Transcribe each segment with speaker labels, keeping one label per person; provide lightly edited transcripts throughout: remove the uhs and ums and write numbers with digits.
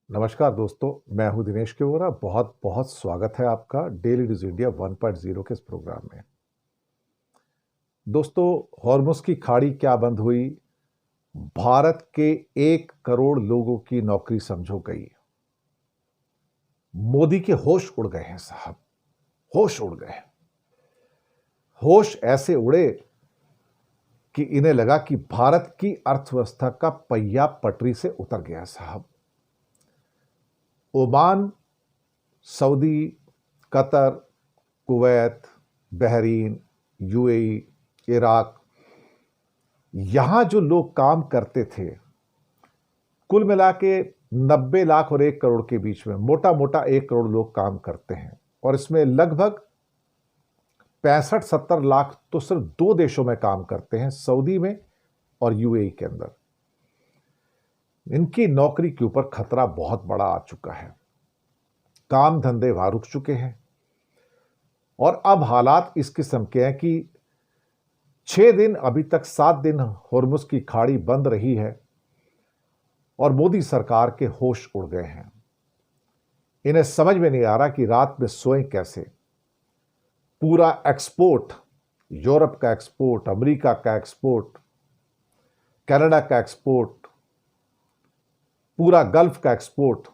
Speaker 1: नमस्कार दोस्तों, मैं हूं दिनेश केवरा। बहुत बहुत स्वागत है आपका डेली न्यूज इंडिया 1.0 के इस प्रोग्राम में। दोस्तों, हॉर्मुज की खाड़ी क्या बंद हुई? भारत के 1 करोड़ लोगों की नौकरी समझो गई। मोदी के होश उड़ गए हैं साहब, होश उड़ गए। होश ऐसे उड़े कि इन्हें लगा कि भारत की अर्थव्यवस्था का पहिया पटरी से उतर गया साहब। Oman, Saudi, Qatar, Kuwait, Bahrain, UAE, Iraq, यहां जो लोग काम करते थे, कुल मिला के 90 लाख और 1 करोड़ के बीच में मोटा मोटा 1 करोड़ लोग काम करते हैं। और इसमें लगभग 65-70 लाख तो सिर्फ 2 देशों में काम करते हैं, सऊदी में और यूएई के अंदर। इनकी नौकरी के ऊपर खतरा बहुत बड़ा आ चुका है। काम धंधे वहां रुक चुके हैं और अब हालात इस किस्म के हैं कि 6 दिन, अभी तक 7 दिन हॉर्मुज की खाड़ी बंद रही है और मोदी सरकार के होश उड़ गए हैं। इन्हें समझ में नहीं आ रहा कि रात में सोएं कैसे। पूरा एक्सपोर्ट, यूरोप का एक्सपोर्ट, अमेरिका का एक्सपोर्ट, कनाडा का एक्सपोर्ट, पूरा गल्फ का एक्सपोर्ट,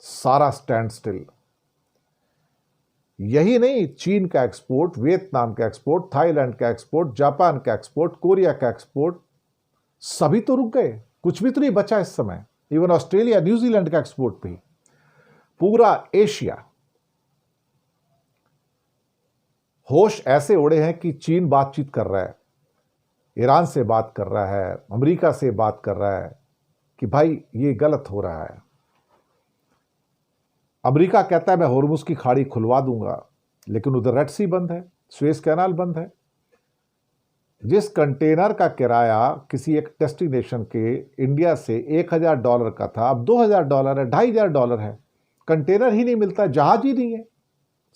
Speaker 1: सारा स्टैंड स्टिल। यही नहीं, चीन का एक्सपोर्ट, वियतनाम का एक्सपोर्ट, थाईलैंड का एक्सपोर्ट, जापान का एक्सपोर्ट, कोरिया का एक्सपोर्ट, सभी तो रुक गए। कुछ भी तो नहीं बचा इस समय। इवन ऑस्ट्रेलिया, न्यूजीलैंड का एक्सपोर्ट भी, पूरा एशिया। होश ऐसे उड़े हैं कि चीन बातचीत कर रहा है, ईरान से बात कर रहा है, अमेरिका से बात कर रहा है कि भाई ये गलत हो रहा है। अमेरिका कहता है मैं हॉर्मुज की खाड़ी खुलवा दूंगा, लेकिन उधर रेड सी बंद है, सुएज कैनाल बंद है। जिस कंटेनर का किराया किसी एक डेस्टिनेशन के इंडिया से $1000 का था, अब $2000 है, $2500 है। कंटेनर ही नहीं मिलता, जहाज ही नहीं है,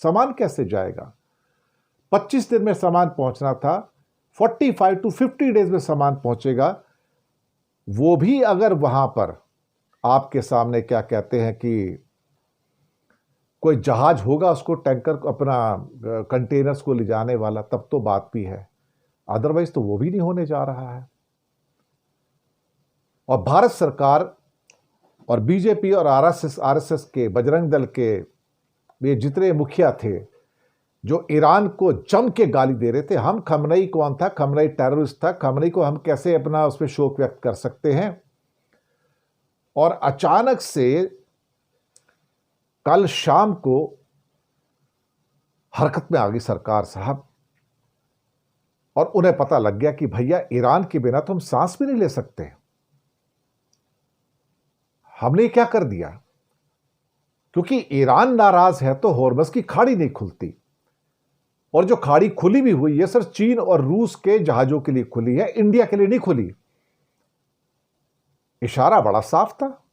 Speaker 1: सामान कैसे जाएगा? 25 दिन में सामान पहुंचना था, 45 to 50 डेज में सामान पहुंचेगा। वो भी अगर वहां पर आपके सामने क्या कहते हैं कि कोई जहाज होगा उसको, टैंकर को, अपना कंटेनर्स को ले जाने वाला, तब तो बात भी है। अदरवाइज तो वो भी नहीं होने जा रहा है। और भारत सरकार और बीजेपी और आरएसएस के, बजरंग दल के ये जितने मुखिया थे जो ईरान को जम के गाली दे रहे थे, हम खमनई कौन था, खमनई टेररिस्ट था, खमनई को हम कैसे अपना उस पर शोक व्यक्त कर सकते हैं। और अचानक से कल शाम को हरकत में आ गई सरकार साहब, और उन्हें पता लग गया कि भैया ईरान के बिना तो हम सांस भी नहीं ले सकते। हमने क्या कर दिया? क्योंकि ईरान नाराज है तो हॉर्मुज की खाड़ी नहीं खुलती। और जो खाड़ी खुली भी हुई है सिर्फ चीन और रूस के जहाजों के लिए खुली है, इंडिया के लिए नहीं खुली। इशारा बड़ा साफ था,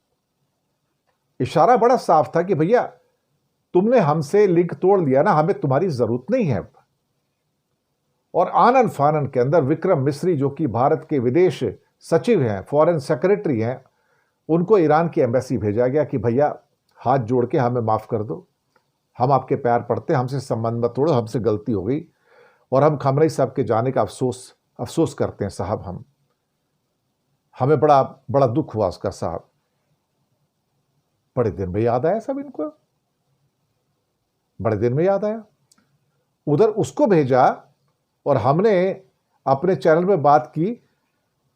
Speaker 1: इशारा बड़ा साफ था कि भैया तुमने हमसे लिंक तोड़ लिया ना, हमें तुम्हारी जरूरत नहीं है। और आनन फानन के अंदर विक्रम मिस्री, जो कि भारत के विदेश सचिव हैं, फॉरेन सेक्रेटरी हैं, उनको ईरान की एम्बेसी भेजा गया कि भैया हाथ जोड़ के हमें माफ कर दो, हम आपके पैर पड़ते हैं, हमसे संबंध मत तोड़ो, हमसे गलती हो गई और हम खमनई साहब के जाने का अफसोस करते हैं साहब। हमें बड़ा बड़ा दुख हुआ उसका साहब। बड़े दिन में याद आया सब इनको, बड़े दिन में याद आया। उधर उसको भेजा और हमने अपने चैनल में बात की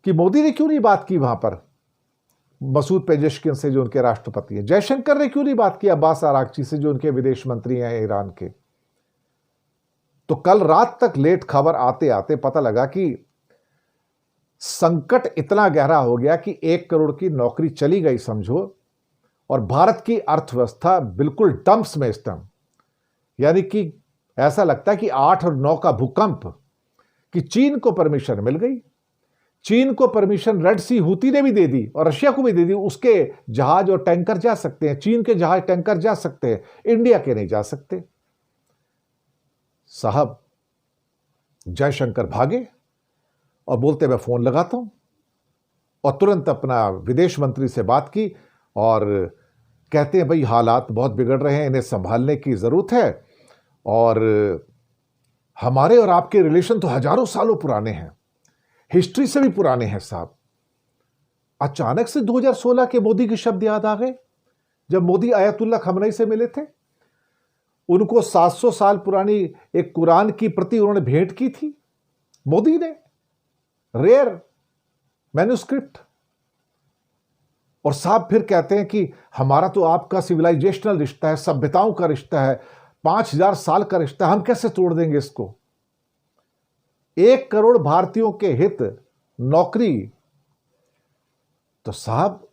Speaker 1: कि मोदी ने क्यों नहीं बात की वहां पर मसूद पेजेश्किन से, जो उनके राष्ट्रपति हैं। जयशंकर ने क्यों नहीं बात की अब्बास आरागची से, जो उनके विदेश मंत्री हैं ईरान के। तो कल रात तक लेट खबर आते आते पता लगा कि संकट इतना गहरा हो गया कि 1 करोड़ की नौकरी चली गई समझो। और भारत की अर्थव्यवस्था बिल्कुल डंप्स में इस टाइम, यानी कि ऐसा लगता है कि 8 और 9 का भूकंप। कि चीन को परमिशन मिल गई, चीन को परमिशन रेड सी हूती ने भी दे दी और रशिया को भी दे दी। उसके जहाज और टैंकर जा सकते हैं, चीन के जहाज टैंकर जा सकते हैं, इंडिया के नहीं जा सकते साहब। जयशंकर भागे और बोलते मैं फोन लगाता हूं, और तुरंत अपना विदेश मंत्री से बात की और कहते हैं भाई हालात बहुत बिगड़ रहे हैं, इन्हें संभालने की ज़रूरत है, और हमारे और आपके रिलेशन तो हजारों सालों पुराने हैं, हिस्ट्री से भी पुराने हैं साहब। अचानक से 2016 के मोदी के शब्द याद आ गए, जब मोदी आयतुल्ला खमनई से मिले थे। उनको 700 साल पुरानी एक कुरान की प्रति उन्होंने भेंट की थी मोदी ने, रेयर मैन्युस्क्रिप्ट। और साहब फिर कहते हैं कि हमारा तो आपका सिविलाइजेशनल रिश्ता है, सभ्यताओं का रिश्ता है, 5000 साल का रिश्ता है, हम कैसे तोड़ देंगे इसको। 1 करोड़ भारतीयों के हित, नौकरी। तो साहब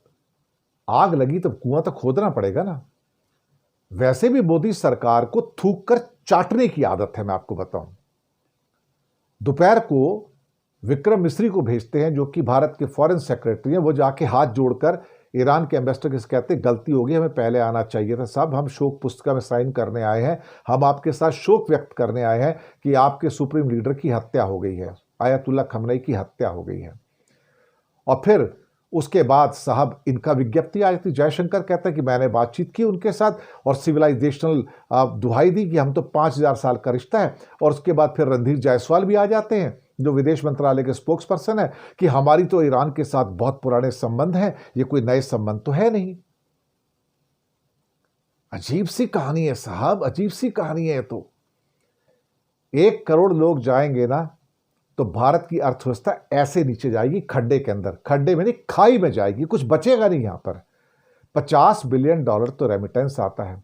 Speaker 1: आग लगी तो कुआं तो खोदना पड़ेगा ना। वैसे भी मोदी सरकार को थूक कर चाटने की आदत है, मैं आपको बताऊं। दोपहर को विक्रम मिस्री को भेजते हैं, जो कि भारत के फॉरेन सेक्रेटरी हैं। वो जाके हाथ जोड़कर ईरान के एम्बेसडर से कहते हैं गलती हो गई, हमें पहले आना चाहिए था साहब, हम शोक पुस्तिका में साइन करने आए हैं, हम आपके साथ शोक व्यक्त करने आए हैं कि आपके सुप्रीम लीडर की हत्या हो गई है, आयतुल्ला खमनई की हत्या हो गई है। और फिर उसके बाद साहब इनका विज्ञप्ति आई थी, जयशंकर कहता है कि मैंने बातचीत की उनके साथ और सिविलाइजेशनल दुहाई दी कि हम तो 5000 साल का रिश्ता है। और उसके बाद फिर रणधीर जायसवाल भी आ जाते हैं, जो विदेश मंत्रालय के स्पोक्स पर्सन है, कि हमारी तो ईरान के साथ बहुत पुराने संबंध हैं, ये कोई नए संबंध तो है नहीं। अजीब सी कहानी है साहब, अजीब सी कहानी है। तो 1 करोड़ लोग जाएंगे ना तो भारत की अर्थव्यवस्था ऐसे नीचे जाएगी, खड्डे के अंदर, खड्डे में नहीं खाई में जाएगी, कुछ बचेगा नहीं यहां पर। $50 बिलियन तो रेमिटेंस आता है,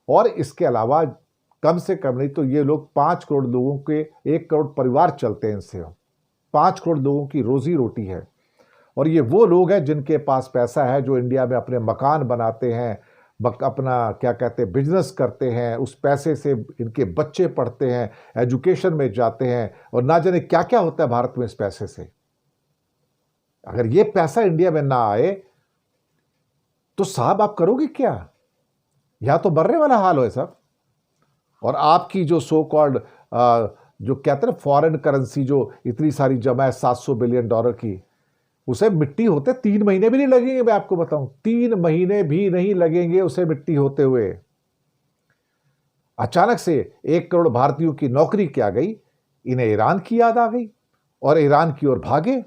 Speaker 1: और इसके अलावा कम से कम नहीं तो ये लोग 5 करोड़ लोगों के, 1 करोड़ परिवार चलते हैं इनसे, 5 करोड़ लोगों की रोजी रोटी है। और ये वो लोग हैं जिनके पास पैसा है, जो इंडिया में अपने मकान बनाते हैं, अपना क्या कहते हैं बिजनेस करते हैं, उस पैसे से इनके बच्चे पढ़ते हैं, एजुकेशन में जाते हैं, और ना जाने क्या क्या होता है भारत में इस पैसे से। अगर ये पैसा इंडिया में ना आए तो साहब आप करोगे क्या? यहां तो मरने वाला हाल है साहब। और आपकी जो सो कॉल्ड जो कहते हैं फॉरेन करेंसी जो इतनी सारी जमा है $700 बिलियन की, उसे मिट्टी होते 3 महीने भी नहीं लगेंगे, मैं आपको बताऊं, 3 महीने भी नहीं लगेंगे उसे मिट्टी होते हुए। अचानक से 1 करोड़ भारतीयों की नौकरी क्या गई, इन्हें ईरान की याद आ गई और ईरान की ओर भागे।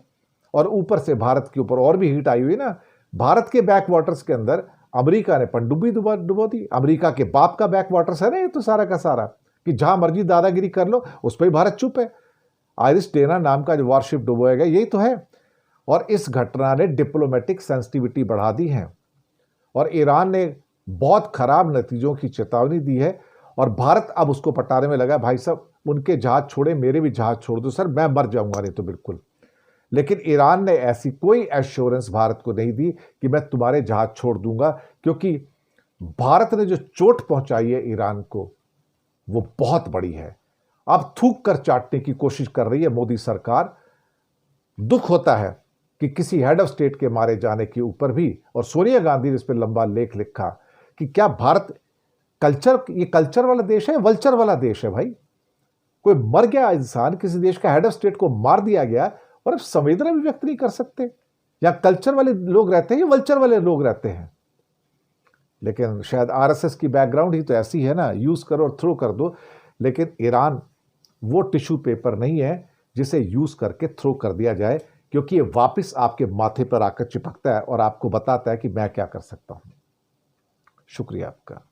Speaker 1: और ऊपर से भारत के ऊपर और भी हीट आई हुई ना। भारत के बैक वाटर्स के अंदर अमेरिका ने पनडुब्बी डुबो दी। अमेरिका के बाप का बैक वाटर्स है ना ये तो सारा का सारा, कि जहां मर्जी दादागिरी कर लो, उस पर ही भारत चुप है। आयरिस डेना नाम का जो वारशिप डुबोया गया, यही तो है। और इस घटना ने डिप्लोमेटिक सेंसिटिविटी बढ़ा दी है, और ईरान ने बहुत खराब नतीजों की चेतावनी दी है। और भारत अब उसको पटाने में लगा, भाई साहब उनके जहाज छोड़े, मेरे भी जहाज छोड़ दो सर, मैं मर जाऊंगा नहीं तो बिल्कुल। लेकिन ईरान ने ऐसी कोई एश्योरेंस भारत को नहीं दी कि मैं तुम्हारे जहाज छोड़ दूंगा, क्योंकि भारत ने जो चोट पहुंचाई है ईरान को वो बहुत बड़ी है। अब थूक कर चाटने की कोशिश कर रही है मोदी सरकार। दुख होता है कि किसी हेड ऑफ स्टेट के मारे जाने के ऊपर भी, और सोनिया गांधी ने इस पर लंबा लेख लिखा कि क्या भारत ये कल्चर वाला देश है, वल्चर वाला देश है। भाई कोई मर गया इंसान, किसी देश का हेड ऑफ स्टेट को मार दिया गया, और अब संवेदना भी व्यक्त नहीं कर सकते। या कल्चर वाले लोग रहते हैं या वल्चर वाले लोग रहते हैं। लेकिन शायद आरएसएस की बैकग्राउंड ही तो ऐसी है ना, यूज करो और थ्रो कर दो। लेकिन ईरान वो टिश्यू पेपर नहीं है जिसे यूज करके थ्रो कर दिया जाए, क्योंकि ये वापस आपके माथे पर आकर चिपकता है और आपको बताता है कि मैं क्या कर सकता हूं। शुक्रिया आपका।